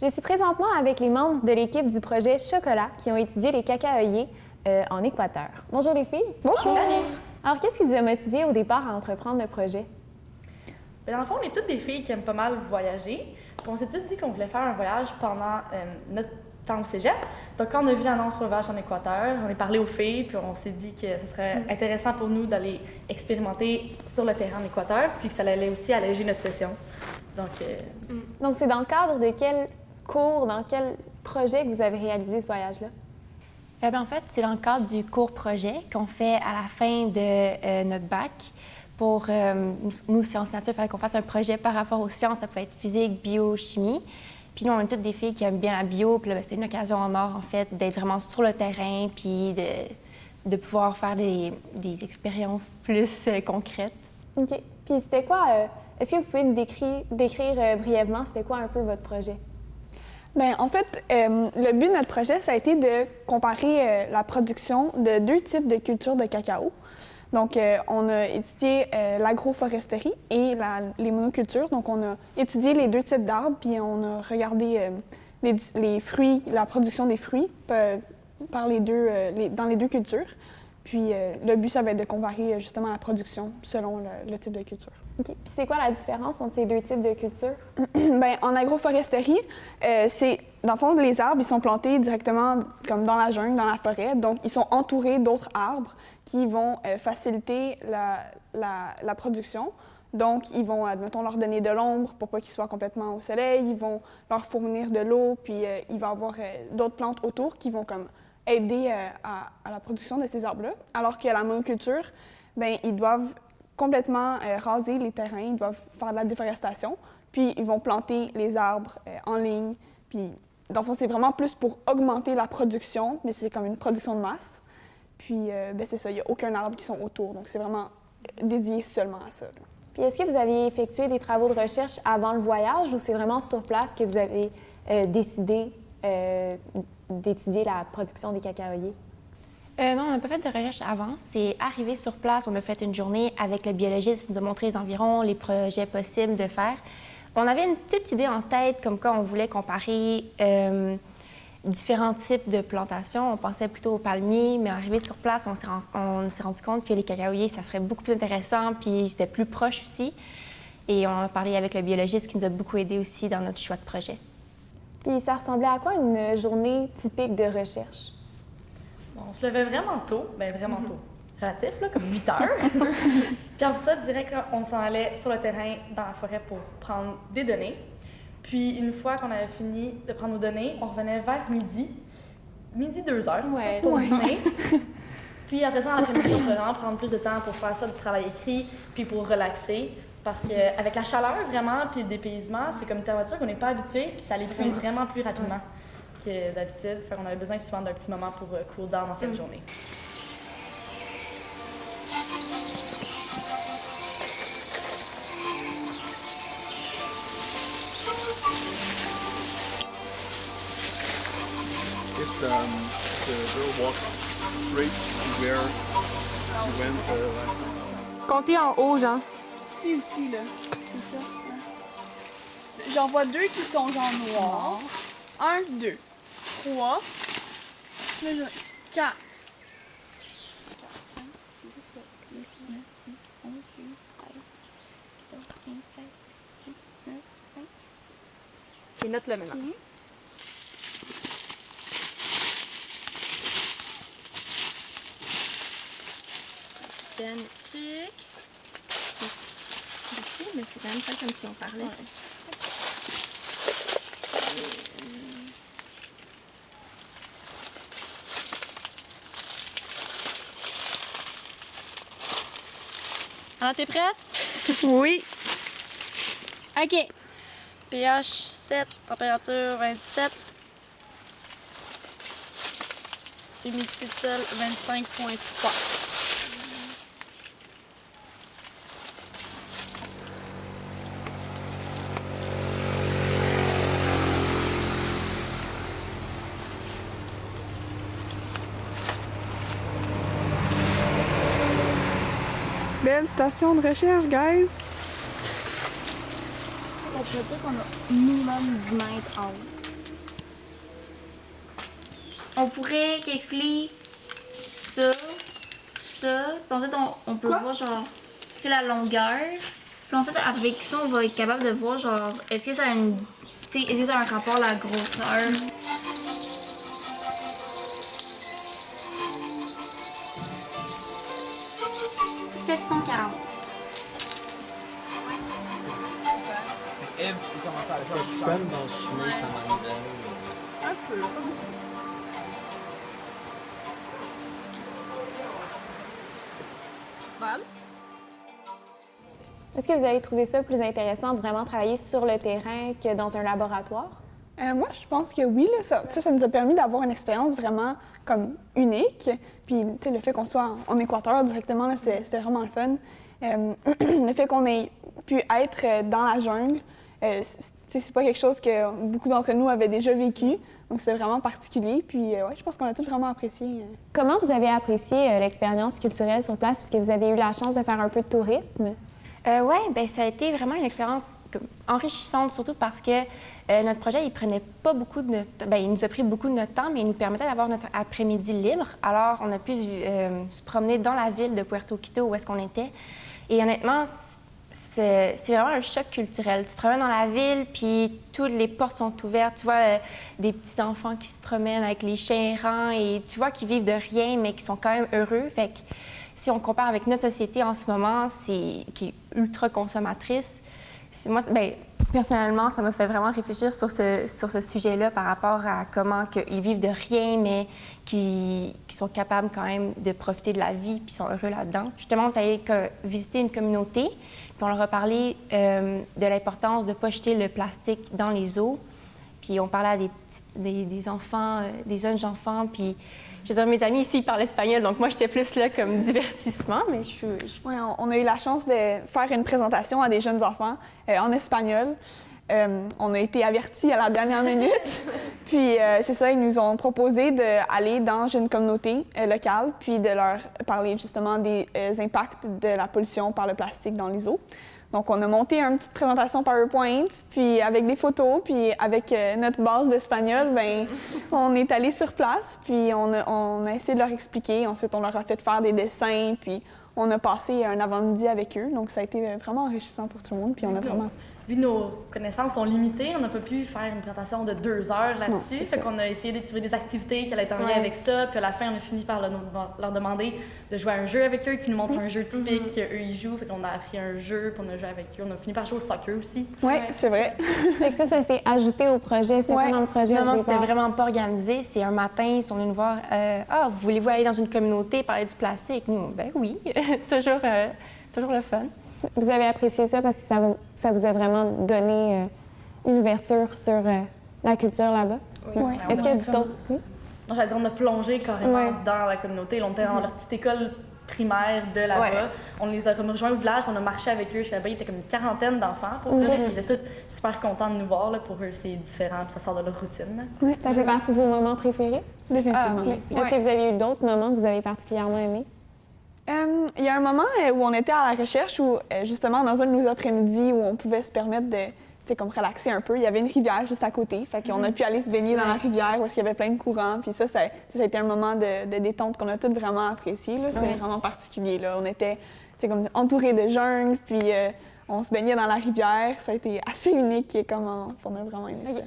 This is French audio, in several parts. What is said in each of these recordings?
Je suis présentement avec les membres de l'équipe du projet Chocolat qui ont étudié les cacaoyers en Équateur. Bonjour les filles. Bonjour. Salut. Alors, qu'est-ce qui vous a motivé au départ à entreprendre le projet? Bien, dans le fond, on est toutes des filles qui aiment pas mal voyager. Puis on s'est toutes dit qu'on voulait faire un voyage pendant notre temps au cégep. Donc, quand on a vu l'annonce pour le voyage en Équateur, on est parlé aux filles, puis on s'est dit que ce serait intéressant pour nous d'aller expérimenter sur le terrain en Équateur, puis que ça allait aussi alléger notre session. Donc, c'est dans le cadre de quel cours, dans quel projet que vous avez réalisé ce voyage-là? En fait, c'est dans le cadre du cours projet qu'on fait à la fin de notre bac. Pour nous, sciences nature, il fallait qu'on fasse un projet par rapport aux sciences. Ça peut être physique, bio, chimie. Puis nous, on est toutes des filles qui aiment bien la bio. Puis là, c'était une occasion en or, en fait, d'être vraiment sur le terrain puis de pouvoir faire des expériences plus concrètes. OK. Puis c'était quoi... Est-ce que vous pouvez me décrire brièvement, c'était quoi un peu votre projet? Bien, en fait, le but de notre projet, ça a été de comparer la production de deux types de cultures de cacao. Donc, on a étudié l'agroforesterie et les monocultures. Donc, on a étudié les deux types d'arbres, puis on a regardé les fruits, la production des fruits par les deux, dans les deux cultures. Puis, le but, ça va être de comparer justement la production selon le type de culture. OK. Puis c'est quoi la différence entre ces deux types de cultures? Bien, en agroforesterie, dans le fond, les arbres, ils sont plantés directement comme dans la jungle, dans la forêt. Donc, ils sont entourés d'autres arbres qui vont faciliter la production. Donc, ils vont, admettons, leur donner de l'ombre pour pas qu'ils soient complètement au soleil. Ils vont leur fournir de l'eau, puis il va y avoir d'autres plantes autour qui vont comme aider à la production de ces arbres-là. Alors que la monoculture, bien, ils doivent complètement raser les terrains, ils doivent faire de la déforestation, puis ils vont planter les arbres en ligne. Puis, dans le fond, c'est vraiment plus pour augmenter la production, mais c'est comme une production de masse. Puis, bien, c'est ça, il n'y a aucun arbre qui sont autour, donc c'est vraiment dédié seulement à ça. Là. Puis est-ce que vous avez effectué des travaux de recherche avant le voyage ou c'est vraiment sur place que vous avez décidé d'étudier la production des cacaoyers? Non, on n'a pas fait de recherche avant. C'est arrivé sur place, on a fait une journée avec le biologiste, il nous a montré les environs, les projets possibles de faire. On avait une petite idée en tête, comme quoi on voulait comparer différents types de plantations. On pensait plutôt aux palmiers, mais arrivé sur place, on s'est rendu compte que les cacaoyers, ça serait beaucoup plus intéressant, puis c'était plus proche aussi. Et on a parlé avec le biologiste qui nous a beaucoup aidé aussi dans notre choix de projet. Puis ça ressemblait à quoi une journée typique de recherche? Bon, on se levait vraiment tôt, bien vraiment tôt, relatif, là, comme 8 heures. Puis après ça, direct, on s'en allait sur le terrain, dans la forêt, pour prendre des données. Puis une fois qu'on avait fini de prendre nos données, on revenait vers midi 2 heures pour dîner. Puis après ça, dans l'après-midi, on pouvait vraiment prendre plus de temps pour faire ça, du travail écrit, puis pour relaxer. Parce qu'avec la chaleur, vraiment, puis le dépaysement, c'est comme une température qu'on n'est pas habitué, puis ça l'épuise vraiment plus rapidement que d'habitude. Fait qu'on avait besoin souvent d'un petit moment pour cool down en fin de journée. If the girl walks straight to where you went last time. Comptez en haut, Jean. Ici aussi, là. C'est ça. Là. J'en vois deux qui sont genre noirs. 1, 2, 3. Là, 4. 5, 6, 7, 8, 9, 10, 11, 12, 13, 14, 15, 16, 17, 18, 19, 20. Et note-le maintenant. Okay. Magnifique. Ici, mais il faut quand même faire comme si on parlait. Ouais. Alors, t'es prête? Oui. OK. pH 7, température 27. Humidité de sol 25,3. Belle station de recherche, guys! On peut dire qu'on a minimum 10 mètres en haut. on pourrait calculer ça, ça. Puis ensuite, on peut voir, genre, tu sais, la longueur. Puis ensuite, avec ça, on va être capable de voir, genre, est-ce que ça a est-ce que ça a un rapport à la grosseur? 740. Eve, tu peux commencer à faire. Je suis comme dans le chemin de sa manivelle. Un peu, pas beaucoup. Val? Est-ce que vous avez trouvé ça plus intéressant de vraiment travailler sur le terrain que dans un laboratoire? Moi, je pense que oui. Là, ça nous a permis d'avoir une expérience vraiment comme unique. Puis, le fait qu'on soit en Équateur directement, là, c'était vraiment le fun. Le fait qu'on ait pu être dans la jungle, c'est pas quelque chose que beaucoup d'entre nous avaient déjà vécu. Donc, c'est vraiment particulier. Puis, ouais, je pense qu'on a tous vraiment apprécié. Comment vous avez apprécié l'expérience culturelle sur place? Est-ce que vous avez eu la chance de faire un peu de tourisme? Oui, ben ça a été vraiment une expérience enrichissante, surtout parce que notre projet, il prenait pas beaucoup de notre... Bien, il nous a pris beaucoup de notre temps, mais il nous permettait d'avoir notre après-midi libre. Alors, on a pu se promener dans la ville de Puerto Quito, où est-ce qu'on était. Et honnêtement, c'est vraiment un choc culturel. Tu te promènes dans la ville, puis toutes les portes sont ouvertes. Tu vois des petits-enfants qui se promènent avec les chiens errants, et tu vois qu'ils vivent de rien, mais qui sont quand même heureux. Fait que si on compare avec notre société en ce moment, qui est ultra consommatrice, moi, bien, personnellement, ça m'a fait vraiment réfléchir sur ce sujet-là par rapport à comment ils vivent de rien, mais qui sont capables quand même de profiter de la vie puis sont heureux là-dedans. Justement, on est allé visiter une communauté, puis on leur a parlé de l'importance de ne pas jeter le plastique dans les eaux. Puis on parlait à des enfants, des jeunes enfants, puis je veux dire, mes amis ici, ils parlent espagnol, donc moi, j'étais plus là comme divertissement, mais Oui, on a eu la chance de faire une présentation à des jeunes enfants en espagnol. On a été avertis à la dernière minute. Puis, c'est ça, ils nous ont proposé d'aller dans une communauté locale, puis de leur parler justement des impacts de la pollution par le plastique dans les eaux. Donc, on a monté une petite présentation PowerPoint, puis avec des photos, puis avec notre base d'espagnol, bien, on est allé sur place, puis on a essayé de leur expliquer. Ensuite, on leur a fait faire des dessins, puis on a passé un avant-midi avec eux. Donc, ça a été vraiment enrichissant pour tout le monde, puis on a vraiment... Vu que nos connaissances sont limitées, on n'a pas pu faire une présentation de 2 heures là-dessus. Fait qu'on a essayé d'étudier des activités qui allaient être en lien avec ça. Puis à la fin, on a fini par leur demander de jouer à un jeu avec eux, qui nous montrent un jeu typique qu'eux, ils jouent. Fait qu'on a appris un jeu, puis on a joué avec eux. On a fini par jouer au soccer aussi. Oui, c'est vrai. Fait que ça s'est ajouté au projet. C'était pas dans le projet. Non, c'était vraiment pas organisé. C'est un matin, ils sont venus nous voir. Ah, voulez-vous aller dans une communauté parler du plastique? Nous, ben oui, toujours le fun. Vous avez apprécié ça parce que ça vous a vraiment donné une ouverture sur la culture là-bas? Oui. Est-ce qu'il y a d'autres? Oui? Non, j'allais dire, on a plongé carrément dans la communauté. On était dans leur petite école primaire de là-bas. On les a rejoints au village, on a marché avec eux. Là-bas, il y était comme une quarantaine d'enfants. Pour dire, ils étaient tous super contents de nous voir. Là. Pour eux, c'est différent, puis ça sort de leur routine. Oui, ça fait partie de vos moments préférés? Définitivement. Est-ce que vous avez eu d'autres moments que vous avez particulièrement aimés? Il y a un moment où on était à la recherche, où justement, dans un de nos après-midi, où on pouvait se permettre de comme relaxer un peu. Il y avait une rivière juste à côté, fait qu'on a pu aller se baigner dans la rivière où il y avait plein de courants. Puis ça a été un moment de détente qu'on a tous vraiment apprécié. C'était vraiment particulier. Là. On était comme entourés de jungle, puis on se baignait dans la rivière. Ça a été assez unique comme on a vraiment aimé ça.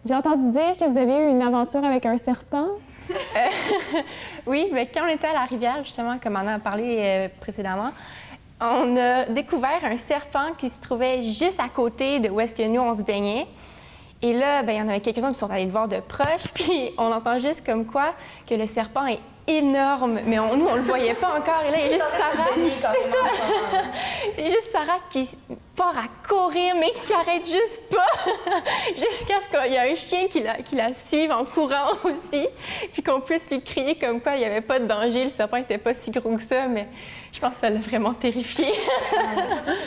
J'ai entendu dire que vous avez eu une aventure avec un serpent. Oui, mais quand on était à la rivière, justement, comme on en a parlé précédemment, on a découvert un serpent qui se trouvait juste à côté de où est-ce que nous, on se baignait. Et là, bien, il y en avait quelques-uns qui sont allés le voir de proche, puis on entend juste comme quoi que le serpent est énorme, mais nous, on le voyait pas encore. Et là, il y a juste Sarah. C'est ça! Il y a juste Sarah qui part à courir, mais qui arrête juste pas, jusqu'à ce qu'il y ait un chien qui la suive en courant aussi, puis qu'on puisse lui crier comme quoi il n'y avait pas de danger, le serpent n'était pas si gros que ça, mais je pense que ça l'a vraiment terrifié.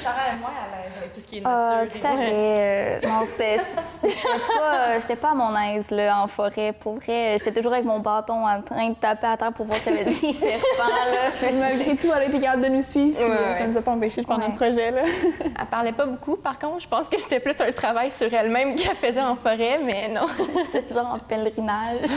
Sarah et moi, à l'aise avec tout ce qui est nature. Tout à fait. Non, j'étais pas à mon aise là, en forêt. Pour vrai, j'étais toujours avec mon bâton en train de taper à terre terre pour voir s'il y avait des serpents, là. Malgré tout, elle a été capable de nous suivre, puis ça nous a pas empêché de faire notre projet, là. Elle parlait pas beaucoup, par contre. Je pense que c'était plus un travail sur elle-même qu'elle faisait en forêt, mais non. C'était genre en pèlerinage.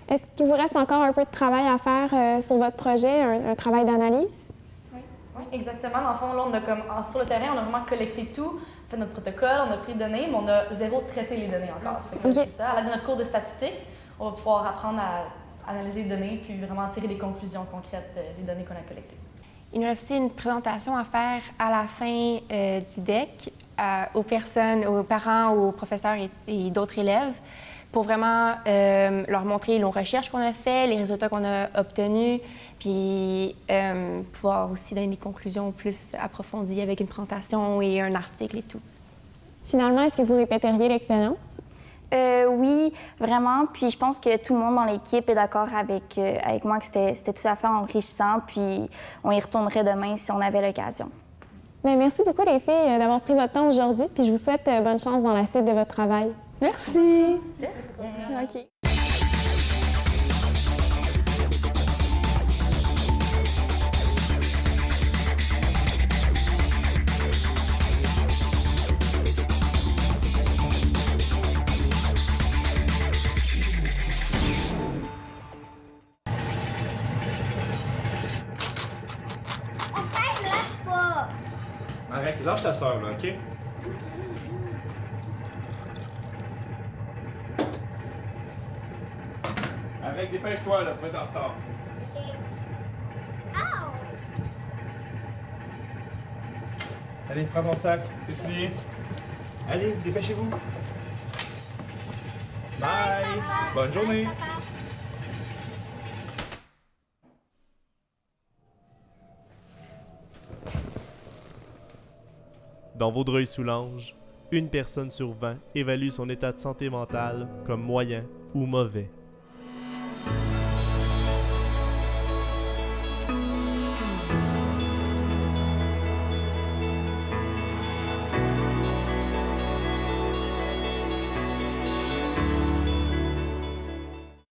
Est-ce qu'il vous reste encore un peu de travail à faire sur votre projet, un travail d'analyse? Oui, exactement. Dans le fond, là, on a comme, sur le terrain, on a vraiment collecté tout, fait notre protocole, on a pris les données, mais on a zéro traité les données encore. C'est ça. À la de notre cours de statistique, on va pouvoir apprendre à analyser les données puis vraiment tirer des conclusions concrètes des données qu'on a collectées. Il nous reste aussi une présentation à faire à la fin du DEC aux personnes, aux parents, aux professeurs et d'autres élèves pour vraiment leur montrer nos recherches qu'on a faites, les résultats qu'on a obtenus, puis pouvoir aussi donner des conclusions plus approfondies avec une présentation et un article et tout. Finalement, est-ce que vous répéteriez l'expérience? Oui, vraiment. Puis je pense que tout le monde dans l'équipe est d'accord avec moi que c'était tout à fait enrichissant. Puis on y retournerait demain si on avait l'occasion. Bien, merci beaucoup les filles d'avoir pris votre temps aujourd'hui. Puis je vous souhaite bonne chance dans la suite de votre travail. Merci. OK. Arrête, lâche ta soeur, là, OK? Arrête, dépêche-toi, là, tu vas être en retard. Allez, prends ton sac, tes souliers. Allez, dépêchez-vous. Bye! Bonne journée! Dans Vaudreuil-Soulanges, une personne sur 20 évalue son état de santé mentale comme moyen ou mauvais.